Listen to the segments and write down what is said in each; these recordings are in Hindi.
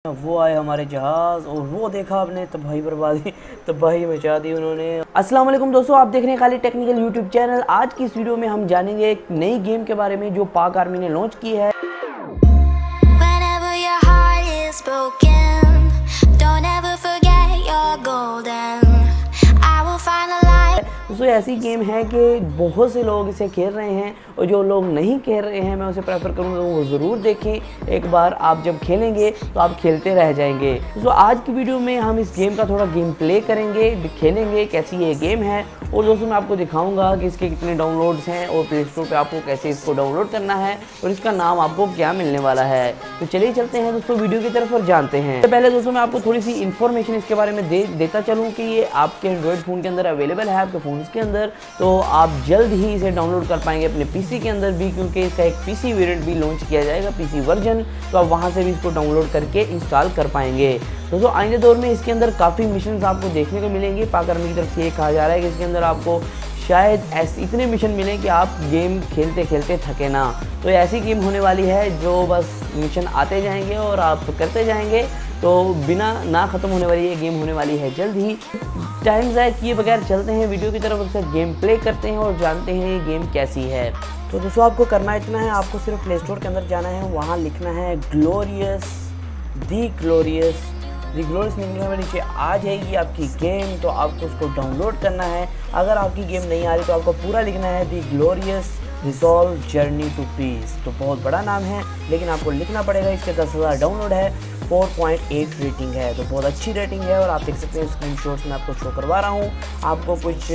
वो आए हमारे जहाज़ और वो देखा आपने तबाही बर्बादी तबाही मचा दी उन्होंने। अस्सलाम वालेकुम दोस्तों, आप देख रहे हैं खाली टेक्निकल यूट्यूब चैनल। आज की इस वीडियो में हम जानेंगे एक नई गेम के बारे में जो पाक आर्मी ने लॉन्च की है। दोस्तों ऐसी गेम है कि बहुत से लोग इसे खेल रहे हैं और जो लोग नहीं खेल रहे हैं मैं उसे प्रेफर करूंगा वो ज़रूर देखें। एक बार आप जब खेलेंगे तो आप खेलते रह जाएंगे। दोस्तों आज की वीडियो में हम इस गेम का थोड़ा गेम प्ले करेंगे, खेलेंगे कैसी ये गेम है और दोस्तों मैं आपको दिखाऊंगा कि इसके कितने डाउनलोड्स हैं और प्ले स्टोर पर आपको कैसे इसको डाउनलोड करना है और इसका नाम आपको क्या मिलने वाला है। तो चलिए चलते हैं दोस्तों वीडियो की तरफ और जानते हैं। पहले दोस्तों मैं आपको थोड़ी सी इन्फॉर्मेशन इसके बारे में देता चलूँ कि ये आपके एंड्रॉयड फ़ोन के अंदर अवेलेबल है, आपके फ़ोन के अंदर, तो आप जल्द ही इसे डाउनलोड कर पाएंगे अपने पीसी के अंदर भी, क्योंकि इसका एक पीसी वेरिएंट भी लॉन्च किया जाएगा, पीसी वर्जन, तो आप वहां से भी इसको डाउनलोड करके इंस्टॉल कर पाएंगे। दोस्तों आइंदे दौर में इसके अंदर काफ़ी मिशंस आपको देखने को मिलेंगे। पाक आर्मी की तरफ से ये कहा जा रहा है कि इसके अंदर आपको शायद ऐसे इतने मिशन मिलें कि आप गेम खेलते खेलते थके ना। तो ऐसी गेम होने वाली है जो बस मिशन आते जाएंगे और आप करते जाएंगे, तो बिना ना ख़त्म होने वाली ये गेम होने वाली है जल्द ही। टाइम ज़ाया किए बगैर चलते हैं वीडियो की तरफ, उससे गेम प्ले करते हैं और जानते हैं ये गेम कैसी है। तो दोस्तों आपको करना इतना है, आपको सिर्फ प्ले स्टोर के अंदर जाना है, वहाँ लिखना है दी ग्लोरियस लिखने में नीचे आ जाएगी आपकी गेम, तो आपको उसको डाउनलोड करना है। अगर आपकी गेम नहीं आ रही तो आपको पूरा लिखना है the glorious resolve journey to peace. तो बहुत बड़ा नाम है लेकिन आपको लिखना पड़ेगा। इसके 10,000 डाउनलोड है, 4.8 रेटिंग है, तो बहुत अच्छी रेटिंग है। और आप देख सकते हैं स्क्रीनशॉट्स में आपको शो करवा रहा हूँ। आपको कुछ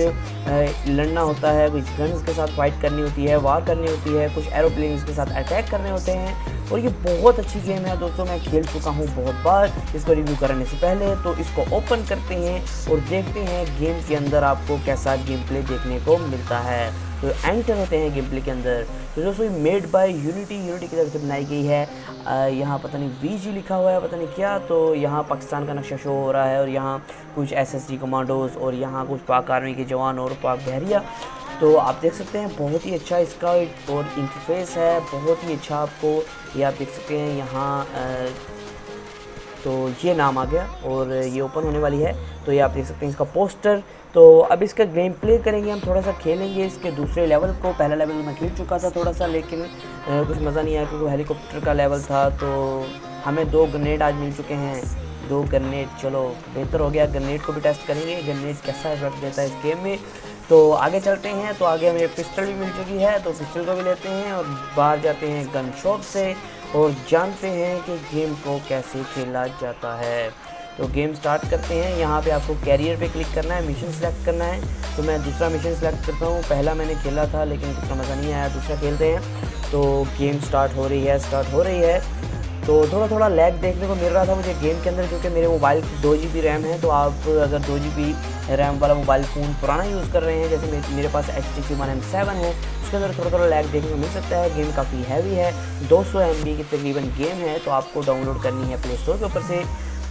लड़ना होता है, कुछ गन्स के साथ फाइट करनी होती है, वार करनी होती है, कुछ एरोप्लेन्स के साथ अटैक करने होते हैं और ये बहुत अच्छी गेम है दोस्तों। मैं खेल चुका हूँ बहुत बार इसको रिव्यू करने से पहले। तो इसको ओपन करते हैं और देखते हैं गेम के अंदर आपको कैसा गेम प्ले देखने को मिलता है। तो एंटर होते हैं गेम प्ले के अंदर। तो दोस्तों मेड बाय यूनिटी की तरफ से बनाई गई है। यहाँ पता नहीं VG लिखा हुआ है, पता नहीं क्या। तो यहाँ पाकिस्तान का नक्शा शो हो रहा है और यहाँ कुछ SSG कमांडोज और यहाँ कुछ पाक आर्मी के जवान और पाक बहरिया। तो आप देख सकते हैं बहुत ही अच्छा इसका और इंटरफेस है, बहुत ही अच्छा। आपको ये आप देख सकते हैं यहाँ तो ये नाम आ गया और ये ओपन होने वाली है। तो ये आप देख सकते हैं इसका पोस्टर। तो अब इसका गेम प्ले करेंगे, हम थोड़ा सा खेलेंगे इसके दूसरे लेवल को। पहला लेवल मैं खेल चुका था थोड़ा सा, लेकिन कुछ मज़ा नहीं आया क्योंकि हेलीकॉप्टर का लेवल था। तो हमें 2 ग्रेनेड आज मिल चुके हैं, 2 ग्रेनेड, चलो बेहतर हो गया। ग्रेनेड को भी टेस्ट करेंगे, ग्रेनेड कैसा इफेक्ट देता है इस गेम में। तो आगे चलते हैं। तो आगे हमें पिस्टल भी मिल चुकी है, तो पिस्टल को भी लेते हैं और बाहर जाते हैं गन शॉप से और जानते हैं कि गेम को कैसे खेला जाता है। तो गेम स्टार्ट करते हैं। यहाँ पे आपको कैरियर पे क्लिक करना है, मिशन सेलेक्ट करना है। तो मैं दूसरा मिशन सेलेक्ट करता हूँ। पहला मैंने खेला था लेकिन इतना मज़ा नहीं आया, दूसरा खेलते हैं। तो गेम स्टार्ट हो रही है। तो थोड़ा लैग देखने को मिल रहा था मुझे गेम के अंदर, क्योंकि मेरे मोबाइल की 2 GB रैम है। तो आप अगर 2 GB रैम वाला मोबाइल फ़ोन पुराना यूज़ कर रहे हैं, जैसे मेरे पास HTC One M7 है, उसके अंदर थोड़ा लैग देखने को मिल सकता है। गेम काफ़ी हैवी है, 200 MB की तकरीबन गेम है। तो आपको डाउनलोड करनी है प्ले स्टोर के ऊपर से।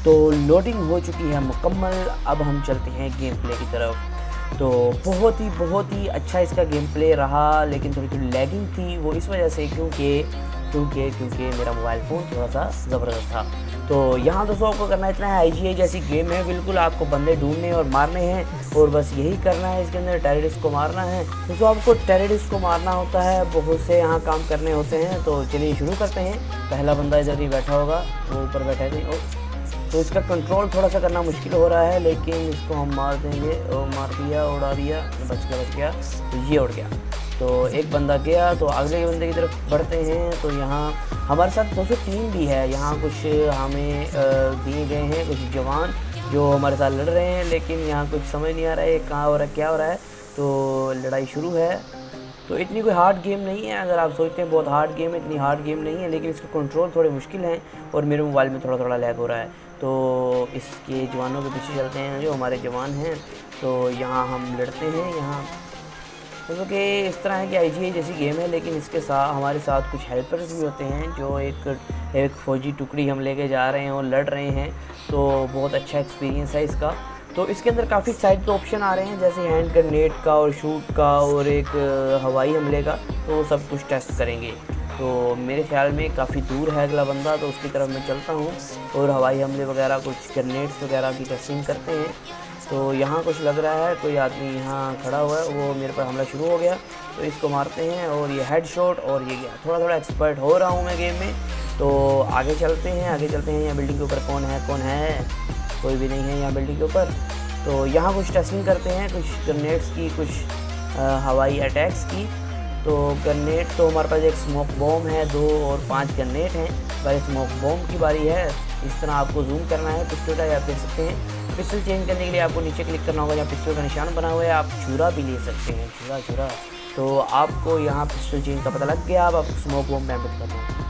तो लोडिंग हो चुकी है मुकम्मल। अब हम चलते हैं गेम प्ले की तरफ। तो बहुत ही अच्छा इसका गेम प्ले रहा, लेकिन थोड़ी लैगिंग थी। वो इस वजह से क्योंकि मेरा मोबाइल फ़ोन थोड़ा सा ज़बरदस्त था। तो यहाँ दोस्तों आपको करना इतना है, IGA जैसी गेम है बिल्कुल। आपको बंदे ढूंढने और मारने हैं और बस यही करना है। इसके अंदर टेररिस्ट को मारना है। दोस्तों आपको टेररिस्ट को मारना होता है, बहुत से यहाँ काम करने होते हैं। तो चलिए शुरू करते हैं। पहला बंदा इधर ही बैठा होगा, वो ऊपर बैठा नहीं। तो इसका कंट्रोल थोड़ा सा करना मुश्किल हो रहा है, लेकिन इसको हम मार देंगे। और मार दिया, उड़ा दिया, बच गया। तो ये उड़ गया। तो एक बंदा गया, तो अगले बंदे की तरफ बढ़ते हैं। तो यहाँ हमारे साथ 200 टीम भी है। यहाँ कुछ हमें दिए गए हैं कुछ जवान जो हमारे साथ लड़ रहे हैं, लेकिन यहाँ कुछ समझ नहीं आ रहा है कहाँ हो रहा है, क्या हो रहा है। तो लड़ाई शुरू है। तो इतनी कोई हार्ड गेम नहीं है, अगर आप सोचते हैं बहुत हार्ड गेम है, इतनी हार्ड गेम नहीं है, लेकिन इसका कंट्रोल थोड़े मुश्किल हैं और मेरे मोबाइल में थोड़ा लैग हो रहा है। तो इसके जवानों के पीछे चलते हैं जो हमारे जवान हैं। तो यहाँ हम लड़ते हैं। यहाँ क्योंकि इस तरह है कि IGA जैसी गेम है, लेकिन इसके साथ हमारे साथ कुछ हेल्पर्स भी होते हैं जो एक फ़ौजी टुकड़ी हम लेके जा रहे हैं और लड़ रहे हैं। तो बहुत अच्छा एक्सपीरियंस है इसका। तो इसके अंदर काफ़ी साइड ऑप्शन आ रहे हैं, जैसे हैंड ग्रेनेड का और शूट का और एक हवाई हमले का। तो वो सब कुछ टेस्ट करेंगे। तो मेरे ख्याल में काफ़ी दूर है अगला बंदा, तो उसकी तरफ मैं चलता हूँ और हवाई हमले वगैरह कुछ ग्रेनेड्स वगैरह की टेस्टिंग करते हैं। तो यहाँ कुछ लग रहा है कोई आदमी यहाँ खड़ा हुआ है, वो मेरे पर हमला शुरू हो गया, तो इसको मारते हैं और ये हेडशॉट और ये गया। थोड़ा थोड़ा एक्सपर्ट हो रहा हूँ मैं गेम में। तो आगे चलते हैं यहाँ बिल्डिंग के ऊपर कौन है, कोई भी नहीं है यहाँ बिल्डिंग के ऊपर। तो यहाँ कुछ टेस्टिंग करते हैं, कुछ ग्रेनेड्स की, कुछ हवाई अटैक्स की। तो ग्रेनेड तो हमारे पास एक स्मोक बॉम्ब है, 2 और 5 ग्रेनेड हैं। भाई स्मोक बॉम्ब की बारी है। इस तरह आपको जूम करना है, पिस्टल का आप देख सकते हैं। पिस्टल चेंज करने के लिए आपको नीचे क्लिक करना होगा, जहाँ पिस्टल का निशान बना हुआ है। आप छुरा भी ले सकते हैं, छुरा। तो आपको यहाँ पिस्टल चेंज का पता लग गया। अब आप स्मोक बॉम्ब डैमेज करना है।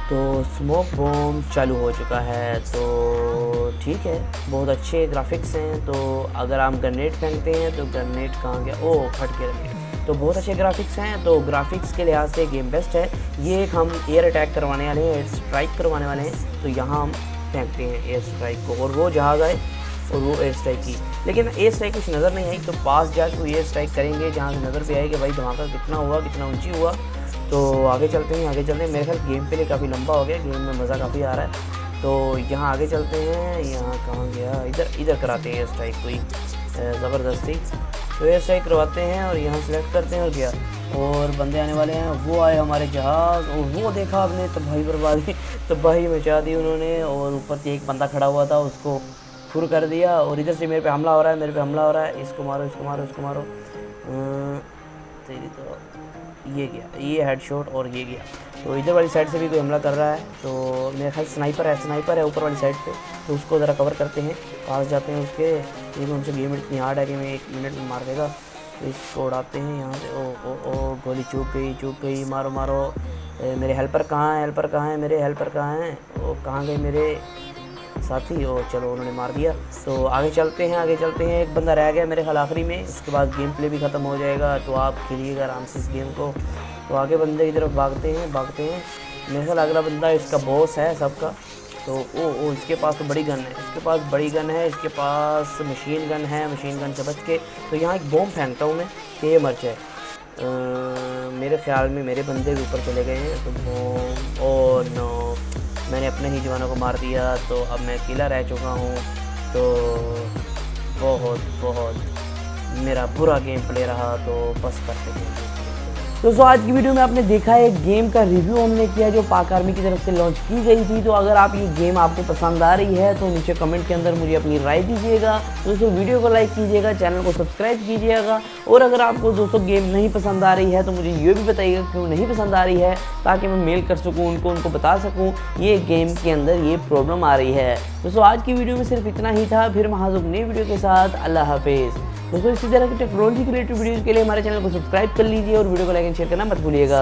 तो स्मोक बॉम्ब चालू हो चुका है, तो ठीक है, बहुत अच्छे ग्राफिक्स हैं। तो अगर आप ग्रेनेड फेंकते हैं तो ग्रेनेड कहाँ गया, ओ फट गया ग्रेनेड। तो बहुत अच्छे ग्राफिक्स हैं, तो ग्राफिक्स के लिहाज से गेम बेस्ट है। ये एक हम एयर अटैक करवाने वाले हैं, एयर स्ट्राइक करवाने वाले हैं। तो यहाँ हम फेंकते हैं एयर स्ट्राइक को, और वो जहाज़ आए और वो एयर स्ट्राइक की, लेकिन एयर स्ट्राइक कुछ नज़र नहीं आई। तो पास जाके वो एयर स्ट्राइक करेंगे जहाँ से नज़र पे आएगी भाई धमाका कितना हुआ, कितना ऊँची हुआ। तो आगे चलते हैं। मेरे ख्याल गेम प्ले काफ़ी लंबा हो गया, गेम में मज़ा काफ़ी आ रहा है। तो यहाँ आगे चलते हैं। यहाँ कहाँ गया, इधर कराते हैं एयर स्ट्राइक कोई ज़बरदस्ती। तो एयर स्ट्राइक करवाते हैं और यहाँ सेलेक्ट करते हैं और क्या, और बंदे आने वाले हैं। वो आए हमारे जहाज़, और वो देखा आपने तबाही बर्बादी, तबाही मचा दी उन्होंने। और ऊपर से एक बंदा खड़ा हुआ था, उसको फुर कर दिया। और इधर से मेरे पे हमला हो रहा है, इसको मारो। तेरी तो ये गया, ये हेडशॉट और ये गया। तो इधर वाली साइड से भी कोई हमला कर रहा है। तो मेरे ख्याल स्नाइपर है ऊपर वाली साइड पे। तो उसको ज़रा कवर करते हैं, पास जाते हैं उसके। लेकिन उनसे गेम इतनी हार्ड है कि मैं 1 मिनट में मार देगा। तो इसको उड़ाते हैं यहाँ से। ओ गोली चूक गई, मारो। मेरे हेल्पर कहाँ हैं, मेरे हेल्पर कहाँ हैं, वो कहाँ गए मेरे साथी। ओ चलो उन्होंने मार दिया। तो आगे चलते हैं। एक बंदा रह गया मेरे ख्याल आखिरी में, उसके बाद गेम प्ले भी ख़त्म हो जाएगा। तो आप खेलिएगा आराम से इस गेम को। तो आगे बंदे की तरफ भागते हैं। मेरे ख्याल अगला बंदा इसका बॉस है सबका। तो ओ इसके पास तो बड़ी गन है, इसके पास मशीन गन से बच के। तो यहाँ एक बॉम्ब फेंकता हूँ मैं कि ये मर जाए। मेरे ख्याल में मेरे बंदे भी ऊपर चले गए हैं। तो बॉम्ब, ओ नो, मैंने अपने ही जवानों को मार दिया। तो अब मैं अकेला रह चुका हूँ। तो बहुत मेरा बुरा गेम प्ले रहा। तो बस करते हैं। दोस्तों आज की वीडियो में आपने देखा है गेम का रिव्यू हमने किया जो पाक आर्मी की तरफ से लॉन्च की गई थी। तो अगर आप ये गेम आपको पसंद आ रही है तो नीचे कमेंट के अंदर मुझे अपनी राय दीजिएगा। दोस्तों वीडियो को लाइक कीजिएगा, चैनल को सब्सक्राइब कीजिएगा। और अगर आपको दोस्तों गेम नहीं पसंद आ रही है तो मुझे ये भी बताइएगा क्यों नहीं पसंद आ रही है, ताकि मैं मेल कर सकूँ उनको बता सकूँ ये गेम के अंदर ये प्रॉब्लम आ रही है। दोस्तों आज की वीडियो में सिर्फ इतना ही था। फिर मैं हाजिर नई वीडियो के साथ। अल्लाह हाफिज़। दोस्तों इसी तरह की टेक्नोलॉजी रिलेटेड वीडियोज़ के लिए हमारे चैनल को सब्सक्राइब कर लीजिए और वीडियो को लाइक एंड शेयर करना मत भूलिएगा।